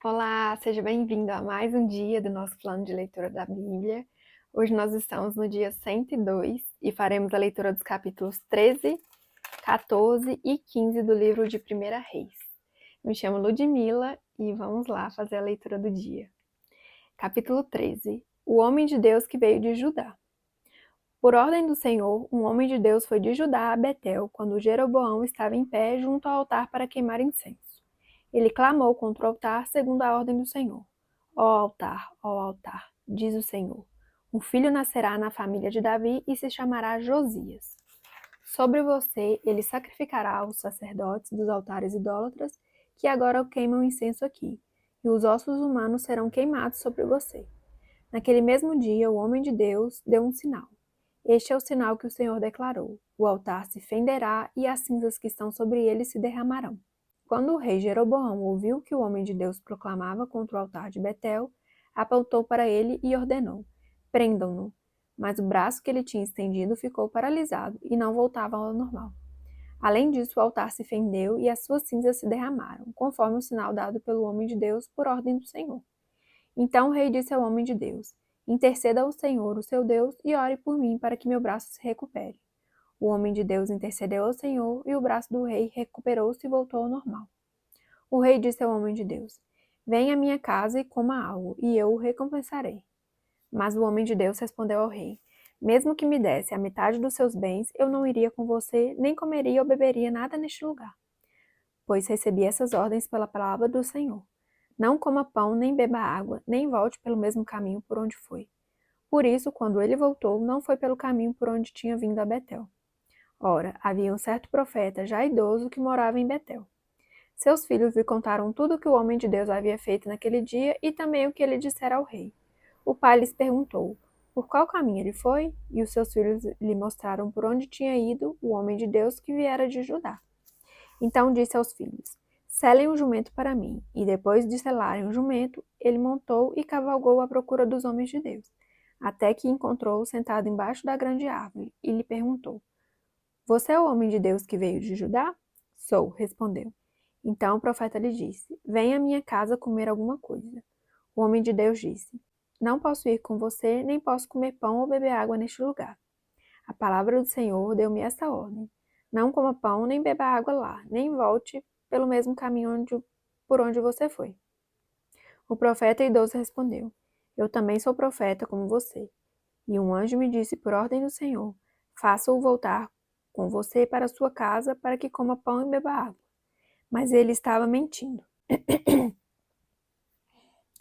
Olá, seja bem-vindo a mais um dia do nosso plano de leitura da Bíblia. Hoje nós estamos no dia 102 e faremos a leitura dos capítulos 13, 14 e 15 do livro de 1 Reis. Me chamo Ludmila e vamos lá fazer a leitura do dia. Capítulo 13. O homem de Deus que veio de Judá. Por ordem do Senhor, um homem de Deus foi de Judá a Betel quando Jeroboão estava em pé junto ao altar para queimar incenso. Ele clamou contra o altar segundo a ordem do Senhor. Ó altar, diz o Senhor, um filho nascerá na família de Davi e se chamará Josias. Sobre você ele sacrificará os sacerdotes dos altares idólatras que agora queimam incenso aqui, e os ossos humanos serão queimados sobre você. Naquele mesmo dia o homem de Deus deu um sinal. Este é o sinal que o Senhor declarou. O altar se fenderá e as cinzas que estão sobre ele se derramarão. Quando o rei Jeroboão ouviu que o homem de Deus proclamava contra o altar de Betel, apontou para ele e ordenou: prendam-no. Mas o braço que ele tinha estendido ficou paralisado e não voltava ao normal. Além disso, o altar se fendeu e as suas cinzas se derramaram, conforme o sinal dado pelo homem de Deus por ordem do Senhor. Então o rei disse ao homem de Deus: interceda ao Senhor, o seu Deus, e ore por mim para que meu braço se recupere. O homem de Deus intercedeu ao Senhor e o braço do rei recuperou-se e voltou ao normal. O rei disse ao homem de Deus: venha à minha casa e coma algo, e eu o recompensarei. Mas o homem de Deus respondeu ao rei: mesmo que me desse a metade dos seus bens, eu não iria com você, nem comeria ou beberia nada neste lugar, pois recebi essas ordens pela palavra do Senhor. Não coma pão, nem beba água, nem volte pelo mesmo caminho por onde foi. Por isso, quando ele voltou, não foi pelo caminho por onde tinha vindo a Betel. Ora, havia um certo profeta, já idoso, que morava em Betel. Seus filhos lhe contaram tudo o que o homem de Deus havia feito naquele dia e também o que ele dissera ao rei. O pai lhes perguntou: por qual caminho ele foi? E os seus filhos lhe mostraram por onde tinha ido o homem de Deus que viera de Judá. Então disse aos filhos: selem o jumento para mim. E depois de selarem o jumento, ele montou e cavalgou à procura dos homens de Deus, até que encontrou-o sentado embaixo da grande árvore, e lhe perguntou: você é o homem de Deus que veio de Judá? Sou, respondeu. Então o profeta lhe disse: venha à minha casa comer alguma coisa. O homem de Deus disse: não posso ir com você, nem posso comer pão ou beber água neste lugar. A palavra do Senhor deu-me esta ordem: não coma pão nem beba água lá, nem volte pelo mesmo caminho por onde você foi. O profeta idoso respondeu: eu também sou profeta como você. E um anjo me disse por ordem do Senhor: faça-o voltar com você para sua casa para que coma pão e beba água. Mas ele estava mentindo.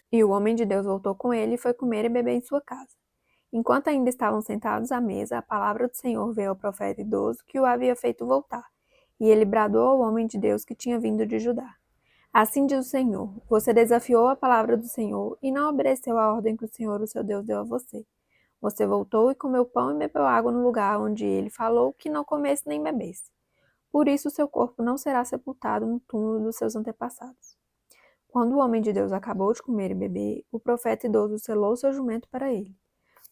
E o homem de Deus voltou com ele e foi comer e beber em sua casa. Enquanto ainda estavam sentados à mesa, a palavra do Senhor veio ao profeta idoso que o havia feito voltar. E ele bradou ao homem de Deus que tinha vindo de Judá: assim diz o Senhor: você desafiou a palavra do Senhor e não obedeceu à ordem que o Senhor, o seu Deus, deu a você. Você voltou e comeu pão e bebeu água no lugar onde ele falou que não comesse nem bebesse. Por isso seu corpo não será sepultado no túmulo dos seus antepassados. Quando o homem de Deus acabou de comer e beber, o profeta idoso selou seu jumento para ele.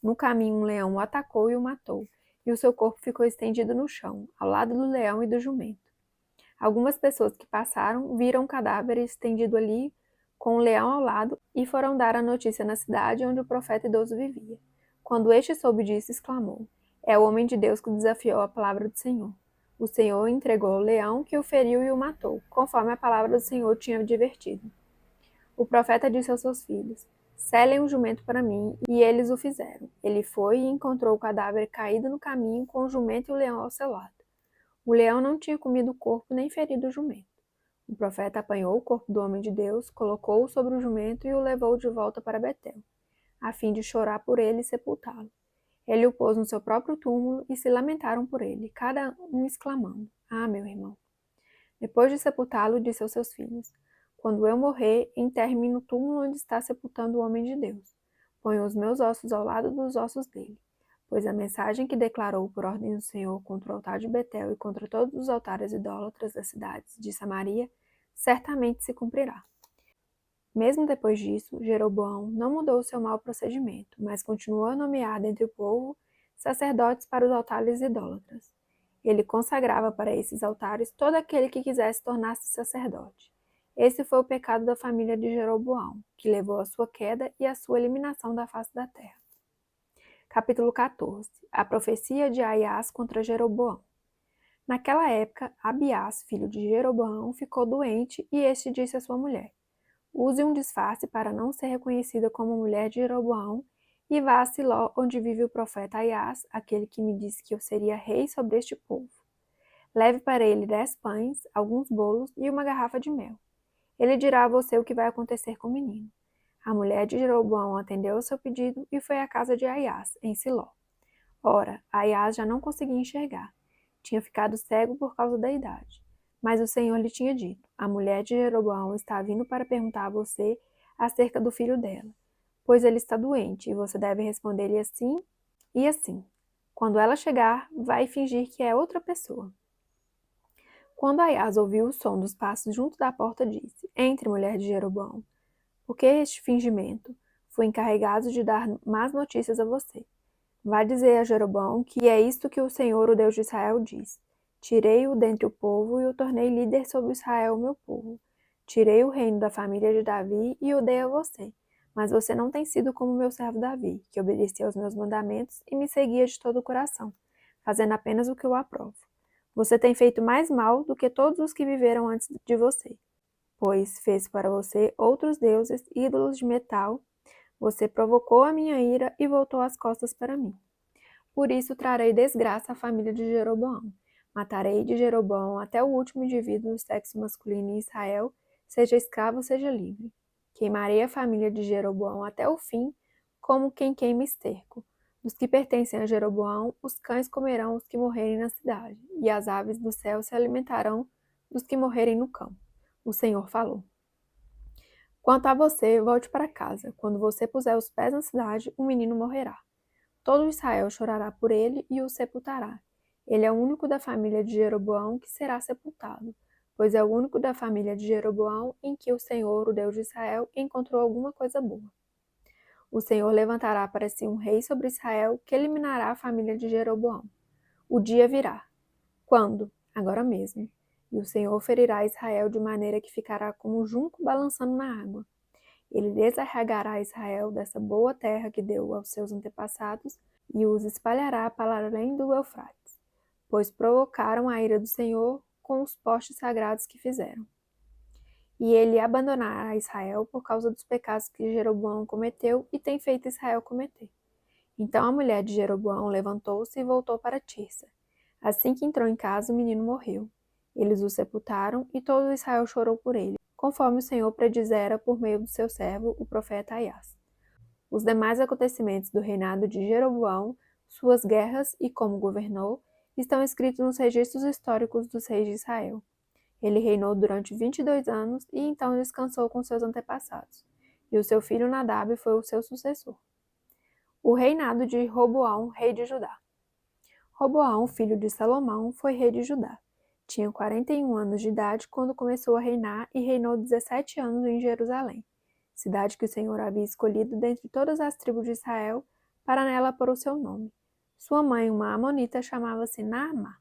No caminho, um leão o atacou e o matou, e o seu corpo ficou estendido no chão, ao lado do leão e do jumento. Algumas pessoas que passaram viram o cadáver estendido ali, com o leão ao lado, e foram dar a notícia na cidade onde o profeta idoso vivia. Quando este soube disso, exclamou: é o homem de Deus que desafiou a palavra do Senhor. O Senhor entregou ao leão, que o feriu e o matou, conforme a palavra do Senhor tinha advertido. O profeta disse aos seus filhos: selem o jumento para mim, e eles o fizeram. Ele foi e encontrou o cadáver caído no caminho, com o jumento e o leão ao seu lado. O leão não tinha comido o corpo nem ferido o jumento. O profeta apanhou o corpo do homem de Deus, colocou-o sobre o jumento e o levou de volta para Betel, a fim de chorar por ele e sepultá-lo. Ele o pôs no seu próprio túmulo e se lamentaram por ele, cada um exclamando: ah, meu irmão. Depois de sepultá-lo, disse aos seus filhos: quando eu morrer, enterre-me no túmulo onde está sepultando o homem de Deus. Ponha os meus ossos ao lado dos ossos dele, pois a mensagem que declarou por ordem do Senhor contra o altar de Betel e contra todos os altares idólatras das cidades de Samaria certamente se cumprirá. Mesmo depois disso, Jeroboão não mudou o seu mau procedimento, mas continuou a nomear entre o povo sacerdotes para os altares idólatras. Ele consagrava para esses altares todo aquele que quisesse tornar-se sacerdote. Esse foi o pecado da família de Jeroboão, que levou à sua queda e à sua eliminação da face da terra. Capítulo 14. A profecia de Aias contra Jeroboão. Naquela época, Abiás, filho de Jeroboão, ficou doente e este disse à sua mulher: Use um disfarce para não ser reconhecida como mulher de Jeroboão e vá a Siló, onde vive o profeta Aias, aquele que me disse que eu seria rei sobre este povo. Leve para ele 10 pães, alguns bolos e uma garrafa de mel. Ele dirá a você o que vai acontecer com o menino. A mulher de Jeroboão atendeu ao seu pedido e foi à casa de Aias, em Siló. Ora, Aias já não conseguia enxergar. Tinha ficado cego por causa da idade. Mas o Senhor lhe tinha dito: a mulher de Jeroboão está vindo para perguntar a você acerca do filho dela, pois ele está doente e você deve responder-lhe assim e assim. Quando ela chegar, vai fingir que é outra pessoa. Quando Aias ouviu o som dos passos junto da porta, disse: Entre, mulher de Jeroboão. Por que este fingimento? Fui encarregado de dar más notícias a você. Vá dizer a Jeroboão que é isto que o Senhor, o Deus de Israel, diz. Tirei-o dentre o povo e o tornei líder sobre Israel, meu povo. Tirei o reino da família de Davi e o dei a você. Mas você não tem sido como meu servo Davi, que obedecia aos meus mandamentos e me seguia de todo o coração, fazendo apenas o que eu aprovo. Você tem feito mais mal do que todos os que viveram antes de você, pois fez para você outros deuses, ídolos de metal. Você provocou a minha ira e voltou as costas para mim. Por isso trarei desgraça à família de Jeroboão. Matarei de Jeroboão até o último indivíduo do sexo masculino em Israel, seja escravo, seja livre. Queimarei a família de Jeroboão até o fim, como quem queima esterco. Dos que pertencem a Jeroboão, os cães comerão os que morrerem na cidade, e as aves do céu se alimentarão dos que morrerem no campo. O Senhor falou. Quanto a você, volte para casa. Quando você puser os pés na cidade, um menino morrerá. Todo Israel chorará por ele e o sepultará. Ele é o único da família de Jeroboão que será sepultado, pois é o único da família de Jeroboão em que o Senhor, o Deus de Israel, encontrou alguma coisa boa. O Senhor levantará para si um rei sobre Israel que eliminará a família de Jeroboão. O dia virá. Quando? Agora mesmo. E o Senhor ferirá Israel de maneira que ficará como um junco balançando na água. Ele desarraigará Israel dessa boa terra que deu aos seus antepassados e os espalhará para além do Eufrates, pois provocaram a ira do Senhor com os postes sagrados que fizeram. E ele abandonará Israel por causa dos pecados que Jeroboão cometeu e tem feito Israel cometer. Então a mulher de Jeroboão levantou-se e voltou para Tirsa. Assim que entrou em casa, o menino morreu. Eles o sepultaram e todo Israel chorou por ele, conforme o Senhor predizera por meio do seu servo, o profeta Aias. Os demais acontecimentos do reinado de Jeroboão, suas guerras e como governou, estão escritos nos registros históricos dos reis de Israel. Ele reinou durante 22 anos e então descansou com seus antepassados, e o seu filho Nadab foi o seu sucessor. O reinado de Roboão, rei de Judá. Roboão, filho de Salomão, foi rei de Judá. Tinha 41 anos de idade quando começou a reinar e reinou 17 anos em Jerusalém, cidade que o Senhor havia escolhido dentre todas as tribos de Israel para nela pôr o seu nome. Sua mãe, uma amonita, chamava-se Naamá.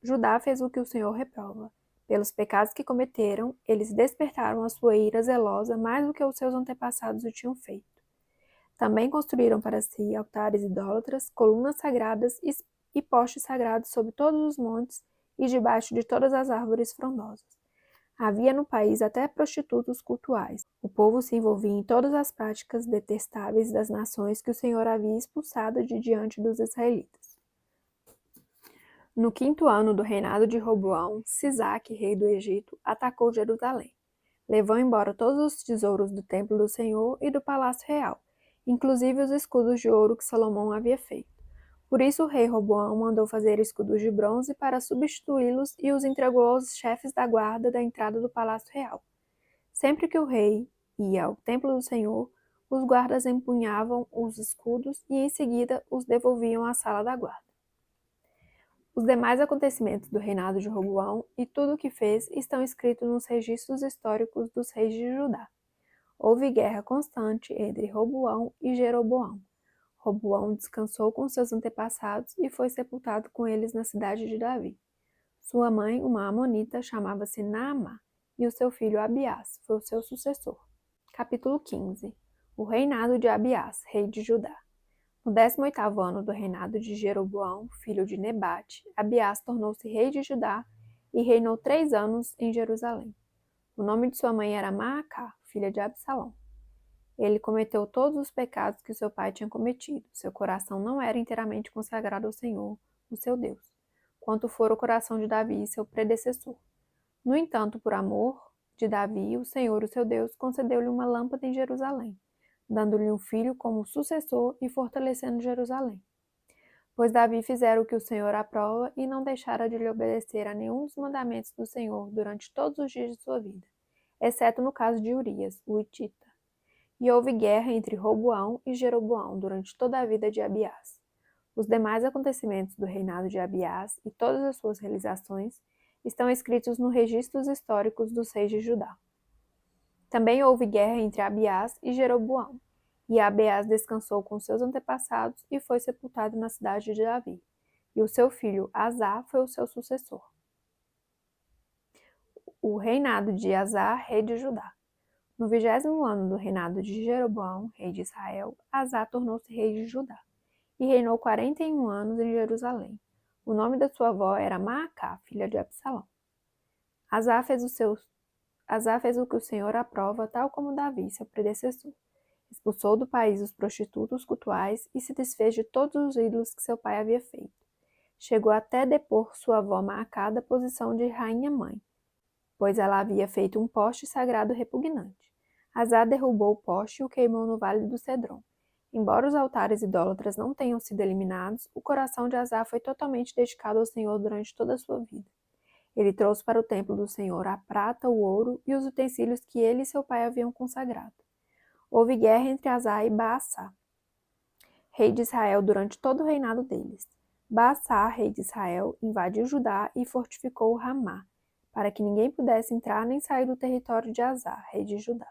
Judá fez o que o Senhor reprova. Pelos pecados que cometeram, eles despertaram a sua ira zelosa mais do que os seus antepassados o tinham feito. Também construíram para si altares idólatras, colunas sagradas e postes sagrados sobre todos os montes e debaixo de todas as árvores frondosas. Havia no país até prostitutos cultuais. O povo se envolvia em todas as práticas detestáveis das nações que o Senhor havia expulsado de diante dos israelitas. No 5º ano do reinado de Roboão, Sisaque, rei do Egito, atacou Jerusalém. Levou embora todos os tesouros do templo do Senhor e do palácio real, inclusive os escudos de ouro que Salomão havia feito. Por isso o rei Roboão mandou fazer escudos de bronze para substituí-los e os entregou aos chefes da guarda da entrada do palácio real. Sempre que o rei ia ao templo do Senhor, os guardas empunhavam os escudos e em seguida os devolviam à sala da guarda. Os demais acontecimentos do reinado de Roboão e tudo o que fez estão escritos nos registros históricos dos reis de Judá. Houve guerra constante entre Roboão e Jeroboão. Roboão descansou com seus antepassados e foi sepultado com eles na cidade de Davi. Sua mãe, uma amonita, chamava-se Naamá, e o seu filho Abiás foi o seu sucessor. Capítulo 15. O reinado de Abiás, rei de Judá. No 18º ano do reinado de Jeroboão, filho de Nebate, Abiás tornou-se rei de Judá e reinou 3 anos em Jerusalém. O nome de sua mãe era Maacá, filha de Absalão. Ele cometeu todos os pecados que seu pai tinha cometido. Seu coração não era inteiramente consagrado ao Senhor, o seu Deus, quanto fora o coração de Davi, seu predecessor. No entanto, por amor de Davi, o Senhor, o seu Deus, concedeu-lhe uma lâmpada em Jerusalém, dando-lhe um filho como sucessor e fortalecendo Jerusalém. Pois Davi fizera o que o Senhor aprova e não deixara de lhe obedecer a nenhum dos mandamentos do Senhor durante todos os dias de sua vida, exceto no caso de Urias, o hitita. E houve guerra entre Roboão e Jeroboão durante toda a vida de Abiás. Os demais acontecimentos do reinado de Abiás e todas as suas realizações estão escritos nos registros históricos dos reis de Judá. Também houve guerra entre Abiás e Jeroboão, e Abiás descansou com seus antepassados e foi sepultado na cidade de Davi, e o seu filho Asá foi o seu sucessor. O reinado de Asá, rei de Judá. No 20º ano do reinado de Jeroboão, rei de Israel, Asá tornou-se rei de Judá, e reinou 41 anos em Jerusalém. O nome da sua avó era Maacá, filha de Absalão. Asá fez o que o Senhor aprova, tal como Davi, seu predecessor. Expulsou do país os prostitutos cultuais e se desfez de todos os ídolos que seu pai havia feito. Chegou até depor sua avó Maacá da posição de rainha-mãe, pois ela havia feito um poste sagrado repugnante. Asá derrubou o poste e o queimou no vale do Cedron. Embora os altares idólatras não tenham sido eliminados, o coração de Asá foi totalmente dedicado ao Senhor durante toda a sua vida. Ele trouxe para o templo do Senhor a prata, o ouro e os utensílios que ele e seu pai haviam consagrado. Houve guerra entre Asá e Baasá, rei de Israel, durante todo o reinado deles. Baasá, rei de Israel, invadiu Judá e fortificou Ramá, para que ninguém pudesse entrar nem sair do território de Asá, rei de Judá.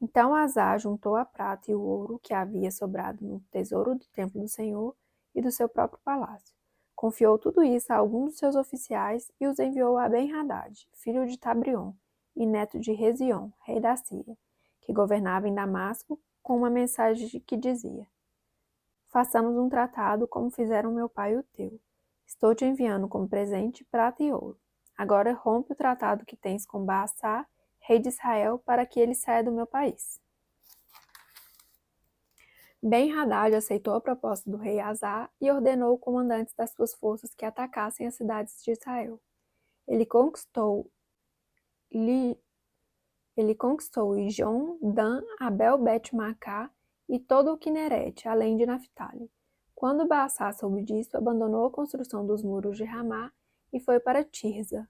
Então Asá juntou a prata e o ouro que havia sobrado no tesouro do templo do Senhor e do seu próprio palácio. Confiou tudo isso a alguns dos seus oficiais e os enviou a Ben-Hadad, filho de Tabrion, e neto de Rezion, rei da Síria, que governava em Damasco, com uma mensagem que dizia: façamos um tratado como fizeram meu pai e o teu. Estou te enviando como presente prata e ouro. Agora rompe o tratado que tens com Baasá, rei de Israel, para que ele saia do meu país. Ben-Hadad aceitou a proposta do rei Asá e ordenou os comandantes das suas forças que atacassem as cidades de Israel. Ele conquistou Ijon, Dan, Abel Bet-Macá e todo o Quinerete, além de Naphtali. Quando Baasá soube disso, abandonou a construção dos muros de Ramá e foi para Tirza.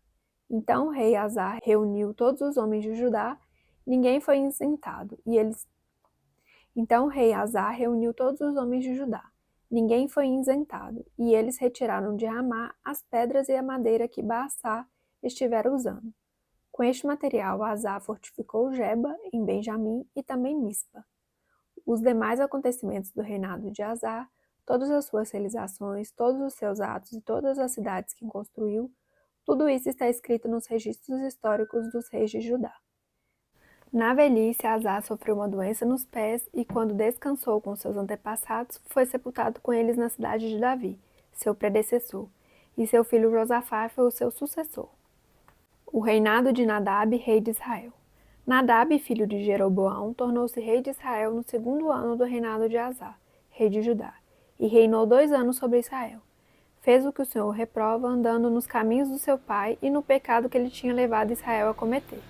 Então o rei Asá reuniu todos os homens de Judá, ninguém foi isentado, e eles retiraram de Ramá as pedras e a madeira que Baasá estivera usando. Com este material, Asá fortificou Geba, em Benjamim, e também Mispa. Os demais acontecimentos do reinado de Asá, todas as suas realizações, todos os seus atos e todas as cidades que construiu, tudo isso está escrito nos registros históricos dos reis de Judá. Na velhice, Asá sofreu uma doença nos pés e, quando descansou com seus antepassados, foi sepultado com eles na cidade de Davi, seu predecessor, e seu filho Josafá foi o seu sucessor. O reinado de Nadab, rei de Israel. Nadab, filho de Jeroboão, tornou-se rei de Israel no 2º ano do reinado de Asá, rei de Judá, e reinou 2 anos sobre Israel. Fez o que o Senhor reprova, andando nos caminhos do seu pai e no pecado que ele tinha levado Israel a cometer.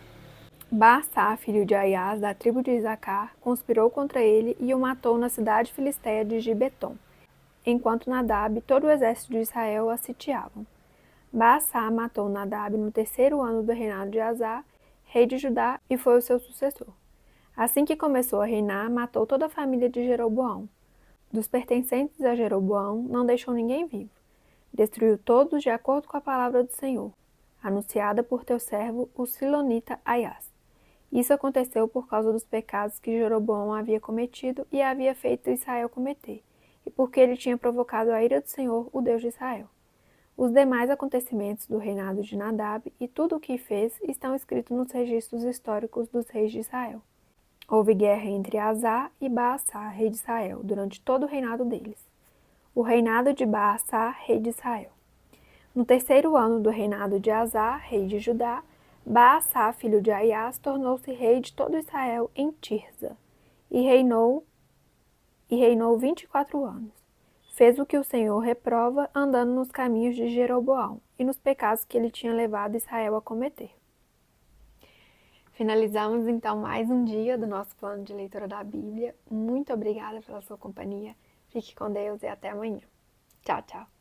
Baasá, filho de Aias, da tribo de Isacar, conspirou contra ele e o matou na cidade filisteia de Gibeton, enquanto Nadab e todo o exército de Israel a sitiavam. Baasá matou Nadab no 3º ano do reinado de Asá, rei de Judá, e foi o seu sucessor. Assim que começou a reinar, matou toda a família de Jeroboão. Dos pertencentes a Jeroboão, não deixou ninguém vivo. Destruiu todos de acordo com a palavra do Senhor, anunciada por teu servo, o silonita Aias. Isso aconteceu por causa dos pecados que Jeroboão havia cometido e havia feito Israel cometer, e porque ele tinha provocado a ira do Senhor, o Deus de Israel. Os demais acontecimentos do reinado de Nadab e tudo o que fez estão escritos nos registros históricos dos reis de Israel. Houve guerra entre Asa e Baasa, rei de Israel, durante todo o reinado deles. O reinado de Baasa, rei de Israel. No terceiro ano do reinado de Asa, rei de Judá, Baasa, filho de Aias, tornou-se rei de todo Israel em Tirza, e reinou 24 anos. Fez o que o Senhor reprova, andando nos caminhos de Jeroboão e nos pecados que ele tinha levado Israel a cometer. Finalizamos então mais um dia do nosso plano de leitura da Bíblia. Muito obrigada pela sua companhia. Fique com Deus e até amanhã. Tchau, tchau.